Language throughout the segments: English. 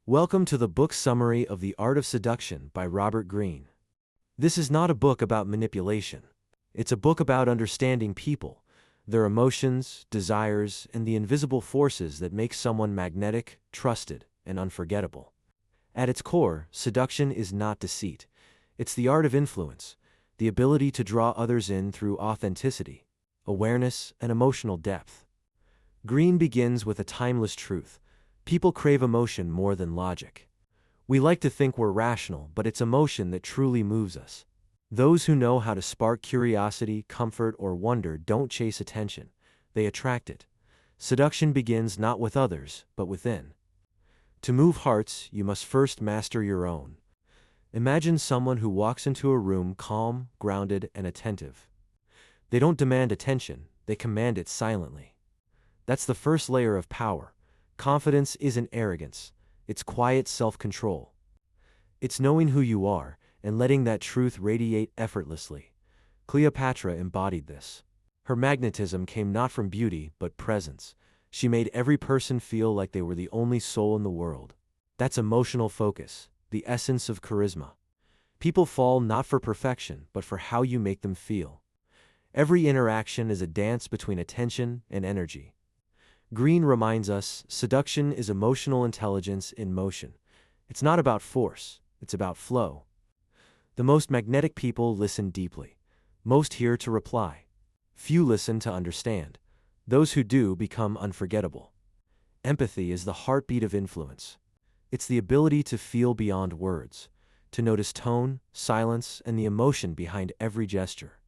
Welcome to the book summary of The Art of Seduction by Robert Greene. This is not a book about manipulation. It's a book about understanding people, their emotions, desires, and the invisible forces that make someone magnetic, trusted, and unforgettable. At its core, seduction is not deceit. It's the art of influence, the ability to draw others in through authenticity, awareness, and emotional depth. Greene begins with a timeless truth. People crave emotion more than logic. We like to think we're rational, but it's emotion that truly moves us. Those who know how to spark curiosity, comfort, or wonder don't chase attention. They attract it. Seduction begins not with others, but within. To move hearts, you must first master your own. Imagine someone who walks into a room calm, grounded, and attentive. They don't demand attention, they command it silently. That's the first layer of power. Confidence isn't arrogance, it's quiet self-control. It's knowing who you are and letting that truth radiate effortlessly. Cleopatra embodied this. Her magnetism came not from beauty, but presence. She made every person feel like they were the only soul in the world. That's emotional focus, the essence of charisma. People fall not for perfection, but for how you make them feel. Every interaction is a dance between attention and energy. Greene reminds us, seduction is emotional intelligence in motion. It's not about force, it's about flow. The most magnetic people listen deeply. Most hear to reply. Few listen to understand. Those who do become unforgettable. Empathy is the heartbeat of influence. It's the ability to feel beyond words, to notice tone, silence, and the emotion behind every gesture.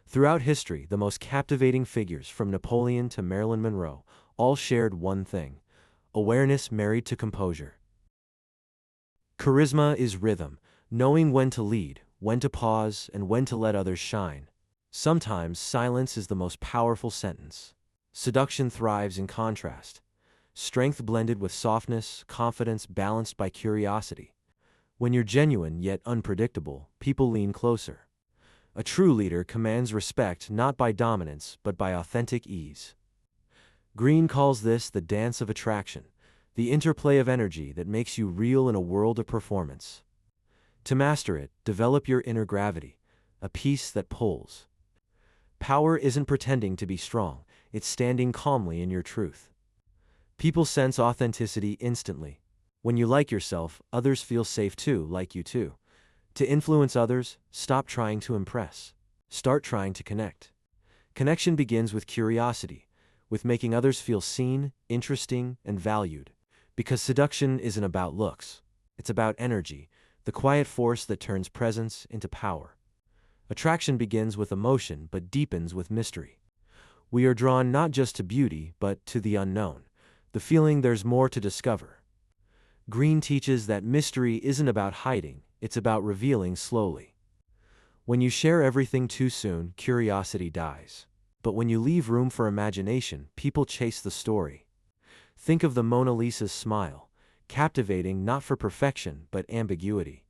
Throughout history, the most captivating figures, from Napoleon to Marilyn Monroe, all shared one thing: awareness married to composure. Charisma is rhythm, knowing when to lead, when to pause, and when to let others shine. Sometimes silence is the most powerful sentence. Seduction thrives in contrast. Strength blended with softness, confidence balanced by curiosity. When you're genuine yet unpredictable, people lean closer. A true leader commands respect not by dominance, but by authentic ease. Greene calls this the dance of attraction, the interplay of energy that makes you real in a world of performance. To master it, develop your inner gravity, a peace that pulls. Power isn't pretending to be strong, it's standing calmly in your truth. People sense authenticity instantly. When you like yourself, others feel safe too, like you too. To influence others, stop trying to impress. Start trying to connect. Connection begins with curiosity, with making others feel seen, interesting, and valued. Because seduction isn't about looks. It's about energy, the quiet force that turns presence into power. Attraction begins with emotion, but deepens with mystery. We are drawn not just to beauty, but to the unknown, the feeling there's more to discover. Greene teaches that mystery isn't about hiding, it's about revealing slowly. When you share everything too soon, curiosity dies. But when you leave room for imagination, people chase the story. Think of the Mona Lisa's smile, captivating not for perfection, but ambiguity.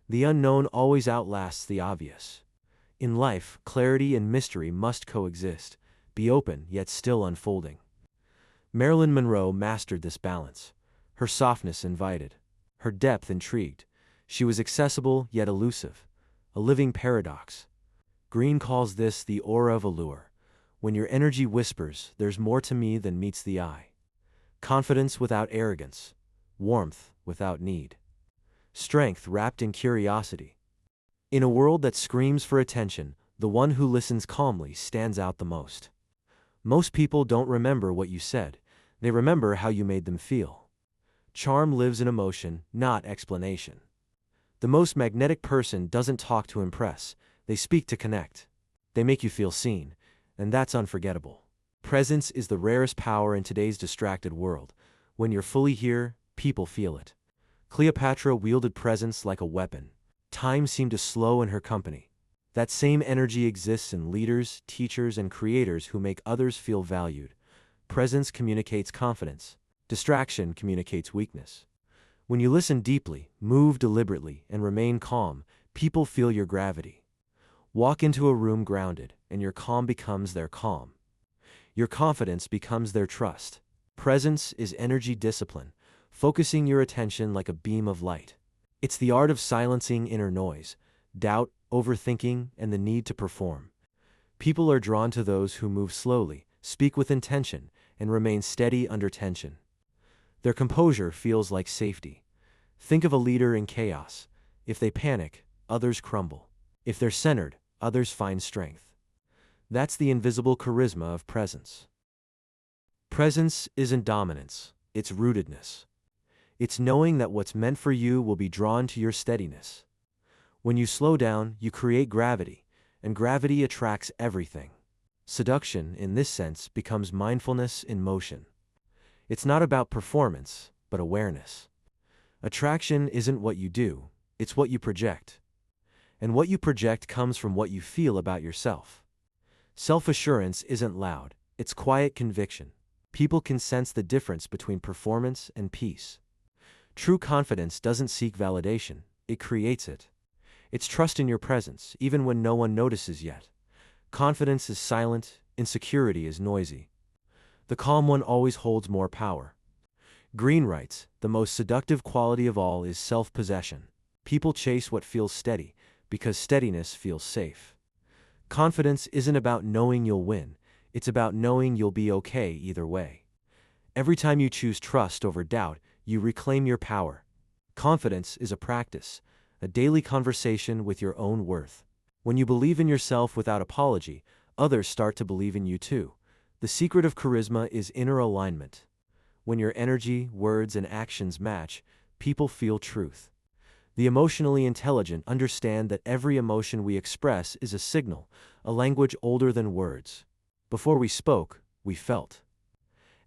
The unknown always outlasts the obvious. In life, clarity and mystery must coexist, be open yet still unfolding. Marilyn Monroe mastered this balance. Her softness invited. Her depth intrigued. She was accessible yet elusive, a living paradox. Greene calls this the aura of allure. When your energy whispers, "There's more to me than meets the eye." Confidence without arrogance. Warmth without need. Strength wrapped in curiosity. In a world that screams for attention, the one who listens calmly stands out the most. Most people don't remember what you said, they remember how you made them feel. Charm lives in emotion, not explanation. The most magnetic person doesn't talk to impress, they speak to connect. They make you feel seen, and that's unforgettable. Presence is the rarest power in today's distracted world. When you're fully here, people feel it. Cleopatra wielded presence like a weapon. Time seemed to slow in her company. That same energy exists in leaders, teachers, and creators who make others feel valued. Presence communicates confidence. Distraction communicates weakness. When you listen deeply, move deliberately, and remain calm, people feel your gravity. Walk into a room grounded, and your calm becomes their calm. Your confidence becomes their trust. Presence is energy discipline. focusing your attention like a beam of light. It's the art of silencing inner noise, doubt, overthinking, and the need to perform. People are drawn to those who move slowly, speak with intention, and remain steady under tension. Their composure feels like safety. Think of a leader in chaos. If they panic, others crumble. If they're centered, others find strength. That's the invisible charisma of presence. Presence isn't dominance, it's rootedness. It's knowing that what's meant for you will be drawn to your steadiness. When you slow down, you create gravity, and gravity attracts everything. Seduction, in this sense, becomes mindfulness in motion. It's not about performance, but awareness. Attraction isn't what you do, it's what you project. And what you project comes from what you feel about yourself. Self-assurance isn't loud, it's quiet conviction. People can sense the difference between performance and peace. True confidence doesn't seek validation, it creates it. It's trust in your presence, even when no one notices yet. Confidence is silent, insecurity is noisy. The calm one always holds more power. Greene writes, the most seductive quality of all is self-possession. People chase what feels steady, because steadiness feels safe. Confidence isn't about knowing you'll win, it's about knowing you'll be okay either way. Every time you choose trust over doubt, you reclaim your power. Confidence is a practice, a daily conversation with your own worth. When you believe in yourself without apology, others start to believe in you too. The secret of charisma is inner alignment. When your energy, words, and actions match, people feel truth. The emotionally intelligent understand that every emotion we express is a signal, a language older than words. Before we spoke, we felt.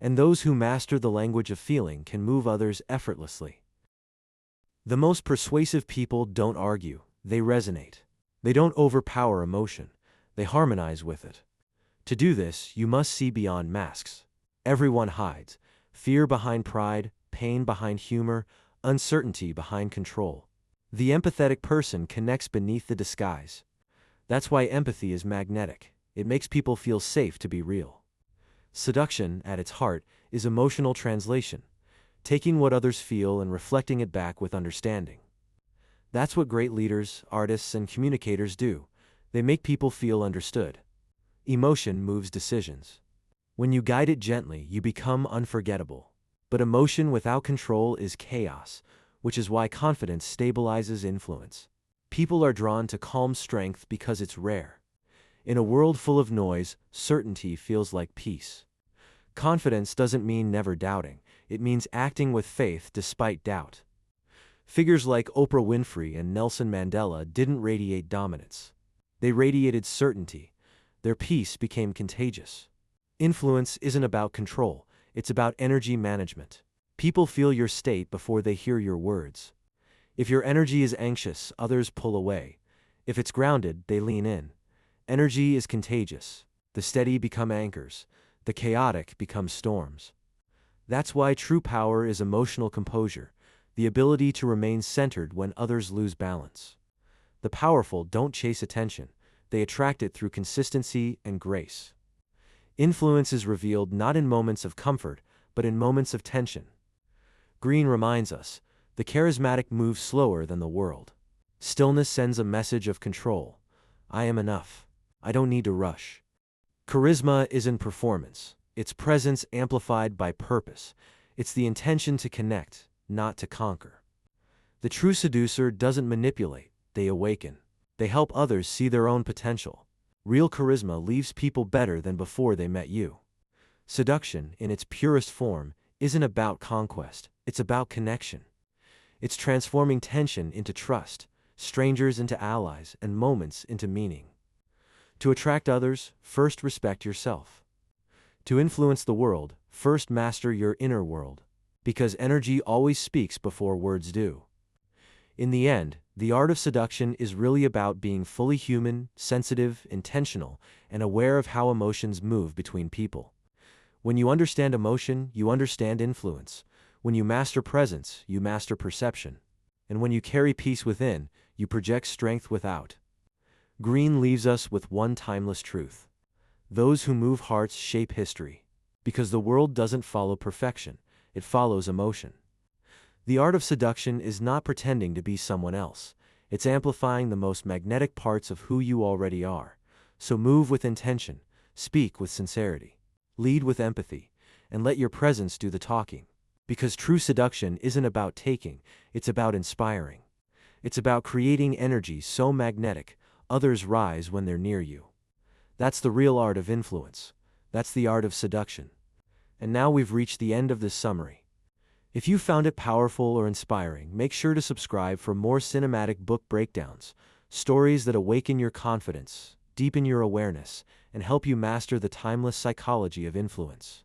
And those who master the language of feeling can move others effortlessly. The most persuasive people don't argue, they resonate. They don't overpower emotion, they harmonize with it. To do this, you must see beyond masks. Everyone hides. Fear behind pride, pain behind humor, uncertainty behind control. The empathetic person connects beneath the disguise. That's why empathy is magnetic. It makes people feel safe to be real. Seduction, at its heart, is emotional translation, taking what others feel and reflecting it back with understanding. That's what great leaders, artists, and communicators do. They make people feel understood. Emotion moves decisions. When you guide it gently, you become unforgettable. But emotion without control is chaos, which is why confidence stabilizes influence. People are drawn to calm strength because it's rare. In a world full of noise, certainty feels like peace. Confidence doesn't mean never doubting, it means acting with faith despite doubt. Figures like Oprah Winfrey and Nelson Mandela didn't radiate dominance. They radiated certainty. Their peace became contagious. Influence isn't about control, it's about energy management. People feel your state before they hear your words. If your energy is anxious, others pull away. If it's grounded, they lean in. Energy is contagious. The steady become anchors. The chaotic become storms. That's why true power is emotional composure, the ability to remain centered when others lose balance. The powerful don't chase attention, they attract it through consistency and grace. Influence is revealed not in moments of comfort, but in moments of tension. Greene reminds us, the charismatic moves slower than the world. Stillness sends a message of control. I am enough. I don't need to rush. Charisma isn't performance. It's presence amplified by purpose. It's the intention to connect, not to conquer. The true seducer doesn't manipulate, they awaken. They help others see their own potential. Real charisma leaves people better than before they met you. Seduction, in its purest form, isn't about conquest, it's about connection. It's transforming tension into trust, strangers into allies, and moments into meaning. To attract others, first respect yourself. To influence the world, first master your inner world. Because energy always speaks before words do. In the end, the art of seduction is really about being fully human, sensitive, intentional, and aware of how emotions move between people. When you understand emotion, you understand influence. When you master presence, you master perception. And when you carry peace within, you project strength without. Greene leaves us with one timeless truth. Those who move hearts shape history. Because the world doesn't follow perfection, it follows emotion. The art of seduction is not pretending to be someone else. It's amplifying the most magnetic parts of who you already are. So move with intention, speak with sincerity, lead with empathy, and let your presence do the talking. Because true seduction isn't about taking, it's about inspiring. It's about creating energy so magnetic, others rise when they're near you. That's the real art of influence. That's the art of seduction. And now we've reached the end of this summary. If you found it powerful or inspiring, make sure to subscribe for more cinematic book breakdowns, stories that awaken your confidence, deepen your awareness, and help you master the timeless psychology of influence.